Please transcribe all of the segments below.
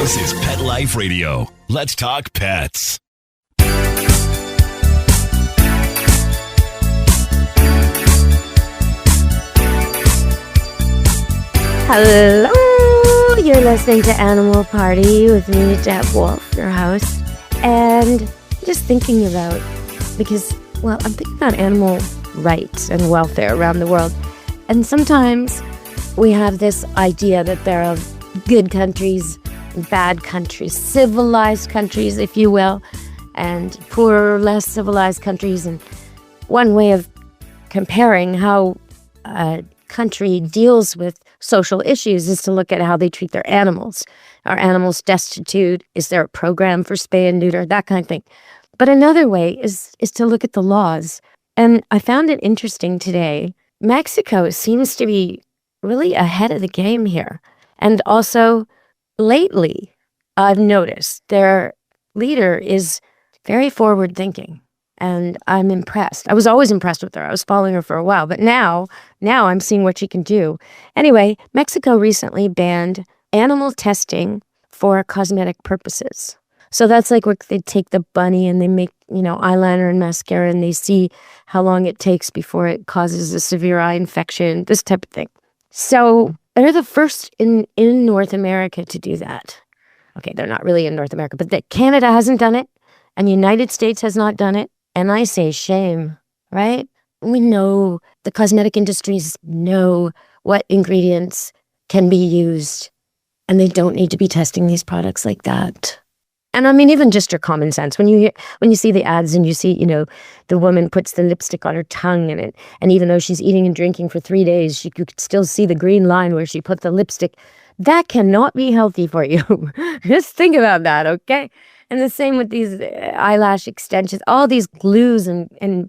This is Pet Life Radio. Let's talk pets. Hello, you're listening to Animal Party with me, Deb Wolf, your host, and just thinking about, because, well, I'm thinking about animal rights and welfare around the world, and sometimes we have this idea that there are good countries, bad countries, civilized countries, if you will, and poorer, less civilized countries, and one way of comparing how a country deals with social issues is to look at how they treat their animals. Are animals destitute? Is there a program for spay and neuter? That kind of thing. But another way is to look at the laws. And I found it interesting today. Mexico seems to be really ahead of the game here. And also, lately, I've noticed their leader is very forward-thinking. And I'm impressed. I was always impressed with her. I was following her for a while. But now I'm seeing what she can do. Anyway, Mexico recently banned animal testing for cosmetic purposes. So that's like where they take the bunny and they make, eyeliner and mascara, and they see how long it takes before it causes a severe eye infection, this type of thing. So they're the first in North America to do that. Okay, they're not really in North America, but that Canada hasn't done it, and the United States has not done it. And I say shame, right? We know the cosmetic industries know what ingredients can be used, and they don't need to be testing these products like that. And I mean, even just your common sense, when you see the ads and you see, the woman puts the lipstick on her tongue and even though she's eating and drinking for 3 days, you could still see the green line where she put the lipstick. That cannot be healthy for you. Just think about that, okay? And the same with these eyelash extensions, all these glues, and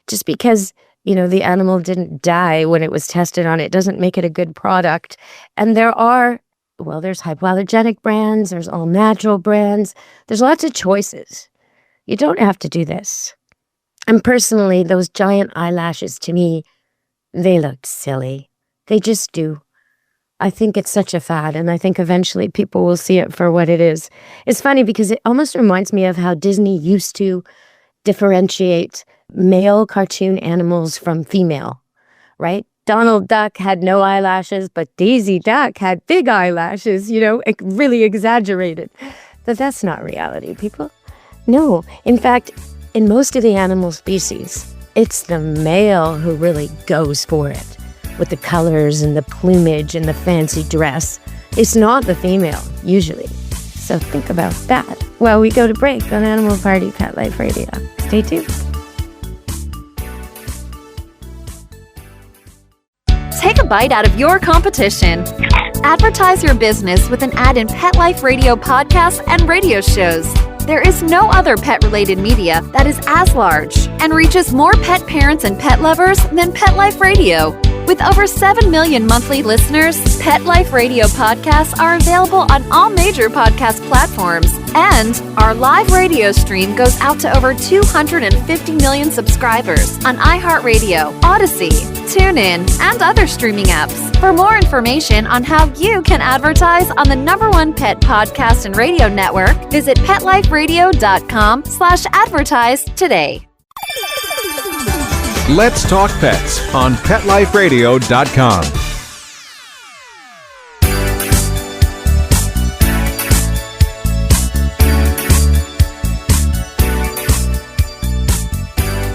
just because, the animal didn't die when it was tested on it doesn't make it a good product. And there's hypoallergenic brands, there's all natural brands, there's lots of choices. You don't have to do this. And personally, those giant eyelashes, to me, they look silly. They just do. I think it's such a fad, and I think eventually people will see it for what it is. It's funny because it almost reminds me of how Disney used to differentiate male cartoon animals from female, right? Donald Duck had no eyelashes, but Daisy Duck had big eyelashes, really exaggerated. But that's not reality, people. No, in fact, in most of the animal species, it's the male who really goes for it, with the colors and the plumage and the fancy dress. It's not the female, usually. So think about that while we go to break on Animal Party Pet Life Radio. Stay tuned. Take a bite out of your competition. Advertise your business with an ad in Pet Life Radio podcasts and radio shows. There is no other pet-related media that is as large and reaches more pet parents and pet lovers than Pet Life Radio. With over 7 million monthly listeners, Pet Life Radio podcasts are available on all major podcast platforms. And our live radio stream goes out to over 250 million subscribers on iHeartRadio, Odyssey, TuneIn, and other streaming apps. For more information on how you can advertise on the #1 pet podcast and radio network, visit PetLifeRadio.com/advertise today. Let's Talk Pets on PetLifeRadio.com.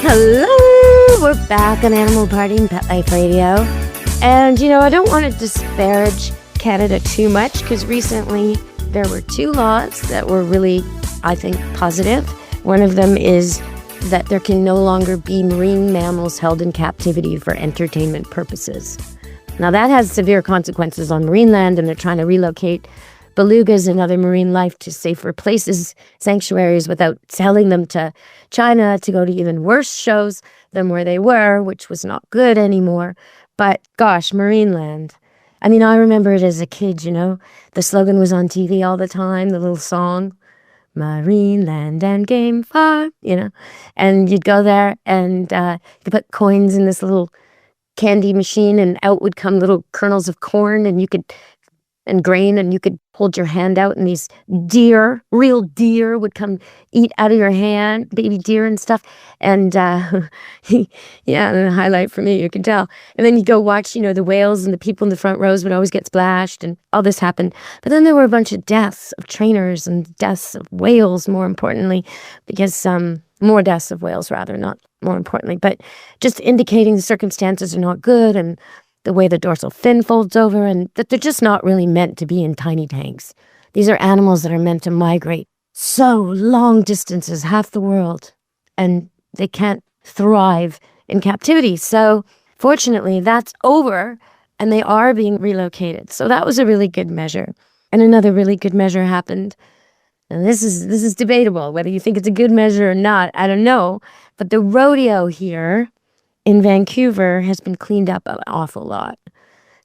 Hello, we're back on Animal Party and Pet Life Radio. And, I don't want to disparage Canada too much because recently there were 2 laws that were really, I think, positive. One of them is that there can no longer be marine mammals held in captivity for entertainment purposes. Now, that has severe consequences on marine land, and they're trying to relocate belugas and other marine life to safer places, sanctuaries, without selling them to China to go to even worse shows than where they were, which was not good anymore. But gosh, marine land. I mean, I remember it as a kid, the slogan was on TV all the time, the little song. Marine land and game farm, and you'd go there and you put coins in this little candy machine and out would come little kernels of corn and you could and grain, and you could hold your hand out and these deer, real deer, would come eat out of your hand, baby deer and stuff. And yeah, and the highlight for me, you can tell. And then you go watch, the whales, and the people in the front rows would always get splashed, and all this happened. But then there were a bunch of deaths of trainers and deaths of whales, more importantly, because more deaths of whales, rather, not more importantly, but just indicating the circumstances are not good, and the way the dorsal fin folds over, and that they're just not really meant to be in tiny tanks. These are animals that are meant to migrate so long distances, half the world, and they can't thrive in captivity. So fortunately, that's over, and they are being relocated. So that was a really good measure. And another really good measure happened. And this is debatable, whether you think it's a good measure or not, I don't know. But the rodeo here in Vancouver has been cleaned up an awful lot.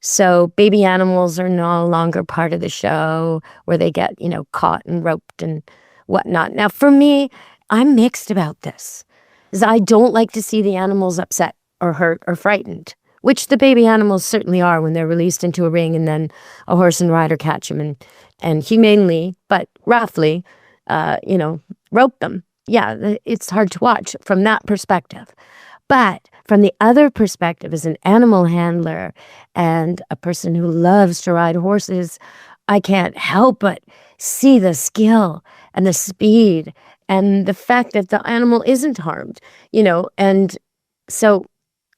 So baby animals are no longer part of the show where they get, caught and roped and whatnot. Now, for me, I'm mixed about this, because I don't like to see the animals upset or hurt or frightened, which the baby animals certainly are when they're released into a ring and then a horse and rider catch them and humanely, but roughly, rope them. Yeah, it's hard to watch from that perspective. But from the other perspective, as an animal handler and a person who loves to ride horses, I can't help but see the skill and the speed and the fact that the animal isn't harmed, and so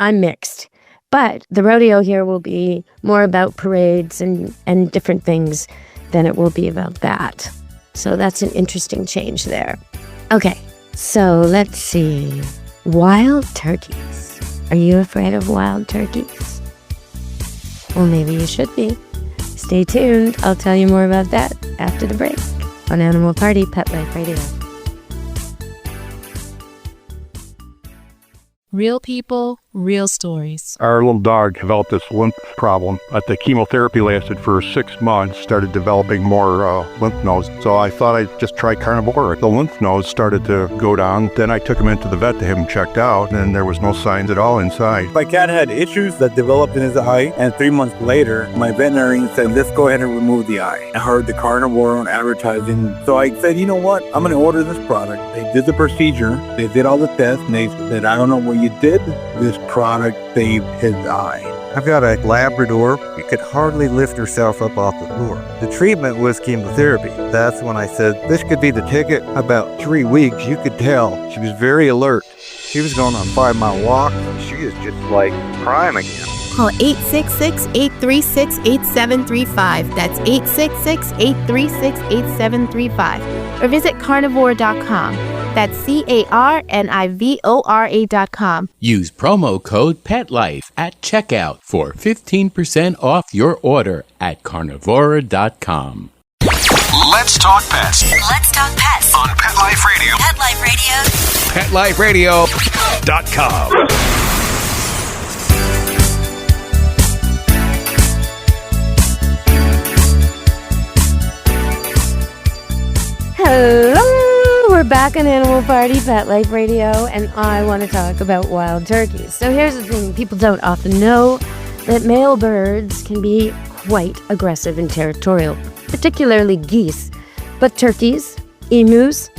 I'm mixed. But the rodeo here will be more about parades and different things than it will be about that. So that's an interesting change there. Okay, so let's see. Wild turkeys. Are you afraid of wild turkeys? Well, maybe you should be. Stay tuned. I'll tell you more about that after the break on Animal Party Pet Life Radio. Real people, real stories. Our little dog developed this lymph problem. The chemotherapy lasted for 6 months, started developing more lymph nodes. So I thought I'd just try carnivore. The lymph nodes started to go down. Then I took him into the vet to have him checked out, and there was no signs at all inside. My cat had issues that developed in his eye, and 3 months later, my veterinarian said, let's go ahead and remove the eye. I heard the carnivore on advertising, so I said, you know what? I'm going to order this product. They did the procedure, they did all the tests, and they said, I don't know what you did. This product saved his eye. I've got a Labrador. She could hardly lift herself up off the floor. The treatment was chemotherapy. That's when I said, this could be the ticket. About 3 weeks, you could tell she was very alert. She was going on a 5-mile walk. She is just like prime again. Call 866-836-8735. That's 866-836-8735. Or visit carnivore.com. That's carnivora.com. Use promo code PETLIFE at checkout for 15% off your order at carnivora.com. Let's talk pets. Let's talk pets On Pet Life Radio. Pet Life Radio. PetLifeRadio.com. Hello, we're back on Animal Party Pet Life Radio, and I want to talk about wild turkeys. So here's the thing, people don't often know that male birds can be quite aggressive and territorial, particularly geese. But turkeys, emus,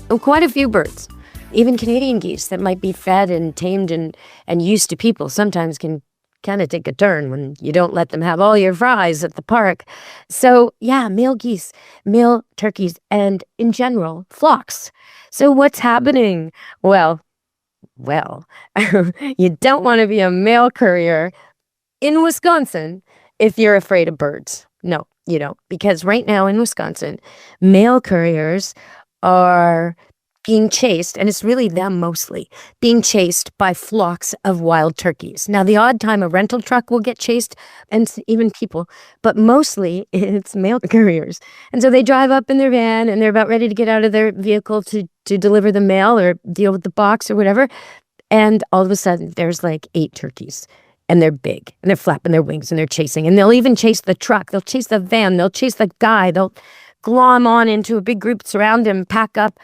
and quite a few birds, even Canadian geese that might be fed and tamed and used to people, sometimes can kind of take a turn when you don't let them have all your fries at the park. So yeah, male geese, male turkeys, and in general, flocks. So what's happening? Well, you don't want to be a mail courier in Wisconsin if you're afraid of birds. No, you don't. Because right now in Wisconsin, mail couriers are being chased, and it's really them mostly, being chased by flocks of wild turkeys. Now, the odd time a rental truck will get chased, and even people, but mostly it's mail couriers. And so they drive up in their van, and they're about ready to get out of their vehicle to deliver the mail or deal with the box or whatever, and all of a sudden, there's like 8 turkeys. And they're big, and they're flapping their wings, and they're chasing. And they'll even chase the truck. They'll chase the van. They'll chase the guy. They'll glom on into a big group, surround him, pack up.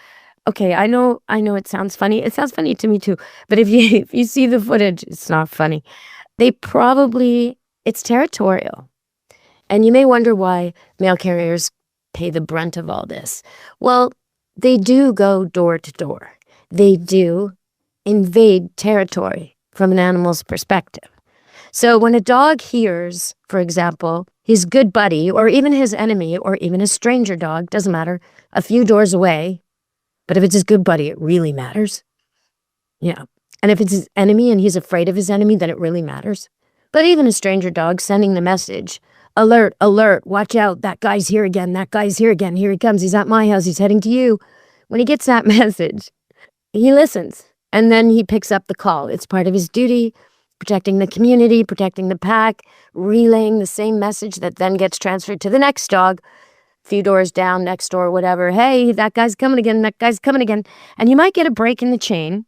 Okay, I know it sounds funny. It sounds funny to me too. But if you see the footage, it's not funny. It's territorial. And you may wonder why mail carriers pay the brunt of all this. Well, they do go door to door. They do invade territory from an animal's perspective. So when a dog hears, for example, his good buddy or even his enemy or even a stranger dog, doesn't matter, a few doors away, but if it's his good buddy, it really matters. Yeah. And if it's his enemy and he's afraid of his enemy, then it really matters. But even a stranger dog sending the message, alert, alert, watch out, that guy's here again, that guy's here again, here he comes, he's at my house, he's heading to you. When he gets that message, he listens and then he picks up the call. It's part of his duty, protecting the community, protecting the pack, relaying the same message that then gets transferred to the next dog, a few doors down, next door, whatever. Hey, that guy's coming again, that guy's coming again. And you might get a break in the chain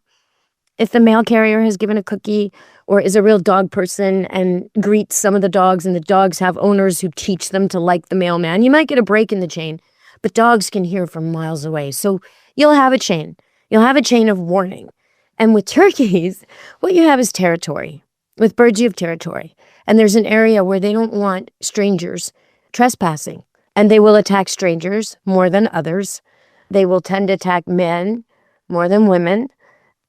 if the mail carrier has given a cookie or is a real dog person and greets some of the dogs and the dogs have owners who teach them to like the mailman. You might get a break in the chain, but dogs can hear from miles away. So you'll have a chain. You'll have a chain of warning. And with turkeys, what you have is territory. With birds, you have territory. And there's an area where they don't want strangers trespassing. And they will attack strangers more than others. They will tend to attack men more than women,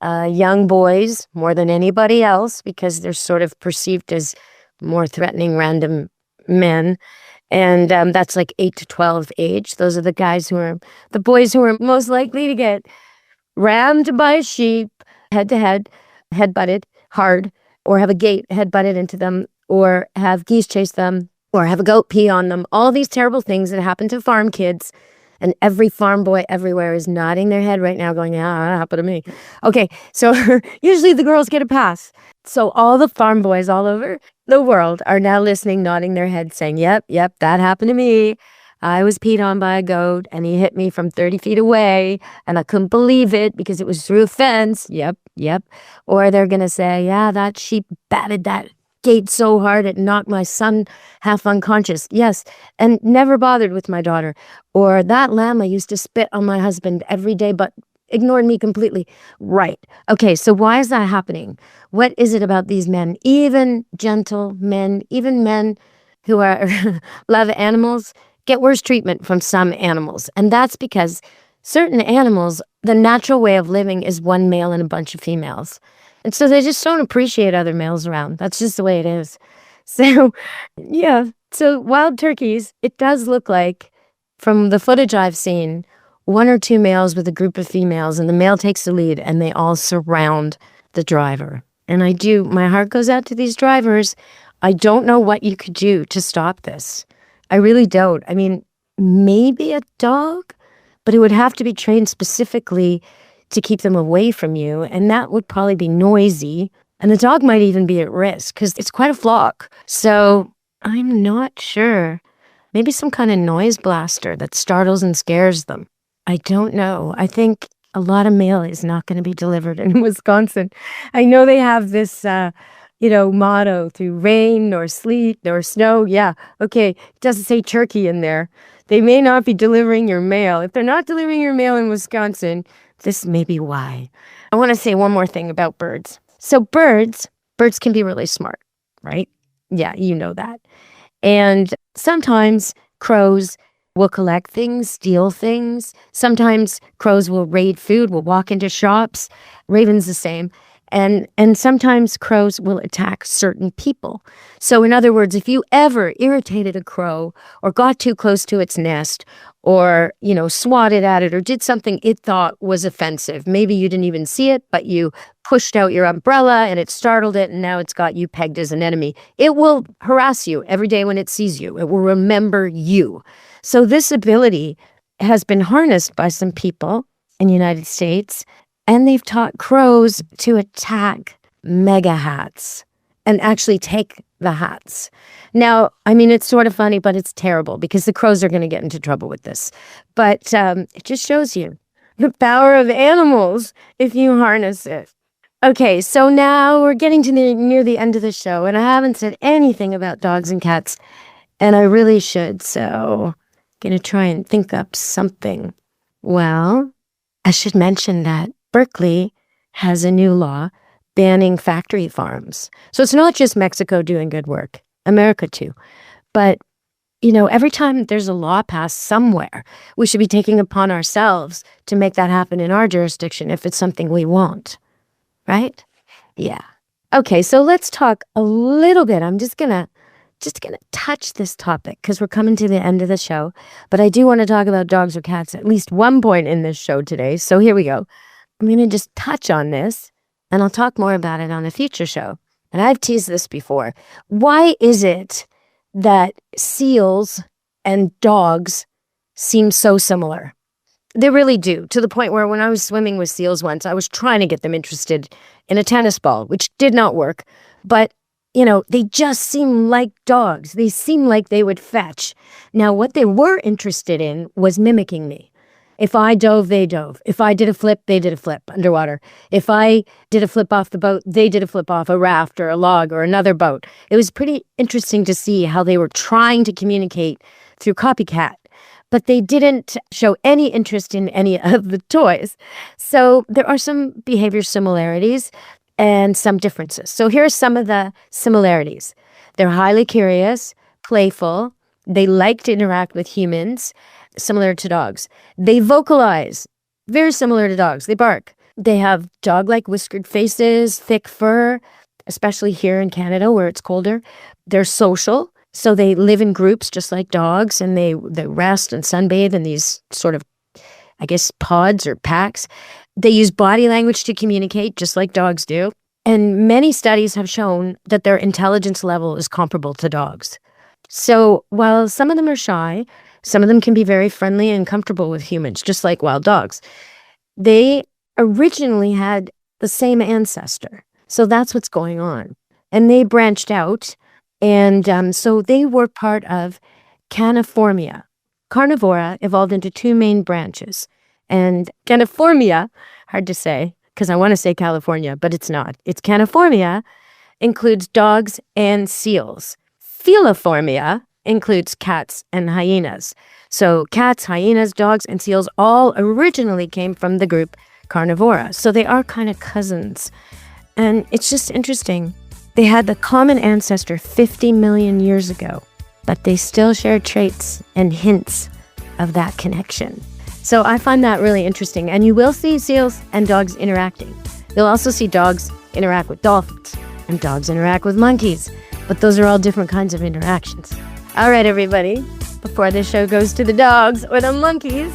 young boys more than anybody else, because they're sort of perceived as more threatening random men. And that's like 8 to 12 age. Those are the boys who are most likely to get rammed by a sheep, head to head, head-butted hard, or have a gate head-butted into them, or have geese chase them, or have a goat pee on them. All these terrible things that happen to farm kids. And every farm boy everywhere is nodding their head right now going, yeah, that happened to me. Okay, so usually the girls get a pass. So all the farm boys all over the world are now listening, nodding their heads, saying, yep, that happened to me. I was peed on by a goat and he hit me from 30 feet away and I couldn't believe it because it was through a fence. Yep. Or they're going to say, yeah, that sheep batted that gate so hard it knocked my son half unconscious. Yes, and never bothered with my daughter. Or that lamb I used to spit on my husband every day but ignored me completely. Right. Okay, so why is that happening? What is it about these men, even gentle men, even men who are love animals, get worse treatment from some animals? And that's because certain animals, the natural way of living is one male and a bunch of females. And so they just don't appreciate other males around. That's just the way it is. So, yeah. So wild turkeys, it does look like, from the footage I've seen, one or two males with a group of females, and the male takes the lead, and they all surround the driver. And my heart goes out to these drivers. I don't know what you could do to stop this. I really don't. I mean, maybe a dog, but it would have to be trained specifically to keep them away from you, and that would probably be noisy, and the dog might even be at risk because it's quite a flock. So I'm not sure. Maybe some kind of noise blaster that startles and scares them. I don't know. I think a lot of mail is not going to be delivered in Wisconsin. I know they have this motto, through rain or sleet or snow. Yeah, okay, it doesn't say turkey in there. They may not be delivering your mail. If they're not delivering your mail in Wisconsin, this may be why. I want to say one more thing about birds. So birds can be really smart, right? Yeah, you know that. And sometimes crows will collect things, steal things. Sometimes crows will raid food, will walk into shops. Ravens the same. And sometimes crows will attack certain people. So in other words, if you ever irritated a crow or got too close to its nest or, swatted at it or did something it thought was offensive, maybe you didn't even see it, but you pushed out your umbrella and it startled it and now it's got you pegged as an enemy, it will harass you every day when it sees you. It will remember you. So this ability has been harnessed by some people in the United States. And they've taught crows to attack mega hats and actually take the hats. Now, I mean, it's sort of funny, but it's terrible because the crows are going to get into trouble with this. But it just shows you the power of animals if you harness it. Okay, so now we're getting to near the end of the show, and I haven't said anything about dogs and cats, and I really should, so I'm going to try and think up something. Well, I should mention that Berkley has a new law banning factory farms. So it's not just Mexico doing good work, America too. But every time there's a law passed somewhere, we should be taking upon ourselves to make that happen in our jurisdiction if it's something we want. Right? Yeah. Okay, so let's talk a little bit. I'm just gonna touch this topic because we're coming to the end of the show. But I do want to talk about dogs or cats at least one point in this show today. So here we go. I'm gonna just touch on this, and I'll talk more about it on a future show. And I've teased this before. Why is it that seals and dogs seem so similar? They really do, to the point where when I was swimming with seals once, I was trying to get them interested in a tennis ball, which did not work. But, they just seem like dogs. They seem like they would fetch. Now, what they were interested in was mimicking me. If I dove, they dove. If I did a flip, they did a flip underwater. If I did a flip off the boat, they did a flip off a raft or a log or another boat. It was pretty interesting to see how they were trying to communicate through copycat. But they didn't show any interest in any of the toys. So there are some behavior similarities and some differences. So here are some of the similarities. They're highly curious, playful. They like to interact with humans, similar to dogs. They vocalize, very similar to dogs. They bark. They have dog-like whiskered faces, thick fur, especially here in Canada where it's colder. They're social. So they live in groups just like dogs, and they rest and sunbathe in these sort of, pods or packs. They use body language to communicate just like dogs do. And many studies have shown that their intelligence level is comparable to dogs. So while some of them are shy, some of them can be very friendly and comfortable with humans, just like wild dogs. They originally had the same ancestor. So that's what's going on. And they branched out. And so they were part of Caniformia. Carnivora evolved into two main branches. And Caniformia, hard to say, because I want to say California, but it's not. It's Caniformia, includes dogs and seals. Feliformia includes cats and hyenas. So cats, hyenas, dogs, and seals all originally came from the group Carnivora. So they are kind of cousins. And it's just interesting. They had the common ancestor 50 million years ago, but they still share traits and hints of that connection. So I find that really interesting. And you will see seals and dogs interacting. You'll also see dogs interact with dolphins and dogs interact with monkeys. But those are all different kinds of interactions. All right, everybody. Before this show goes to the dogs or the monkeys,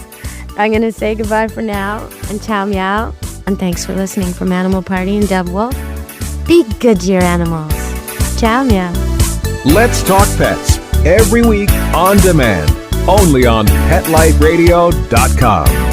I'm going to say goodbye for now and ciao meow. And thanks for listening from Animal Party and Deb Wolf. Be good to your animals. Ciao meow. Let's Talk Pets every week on demand, only on PetLifeRadio.com.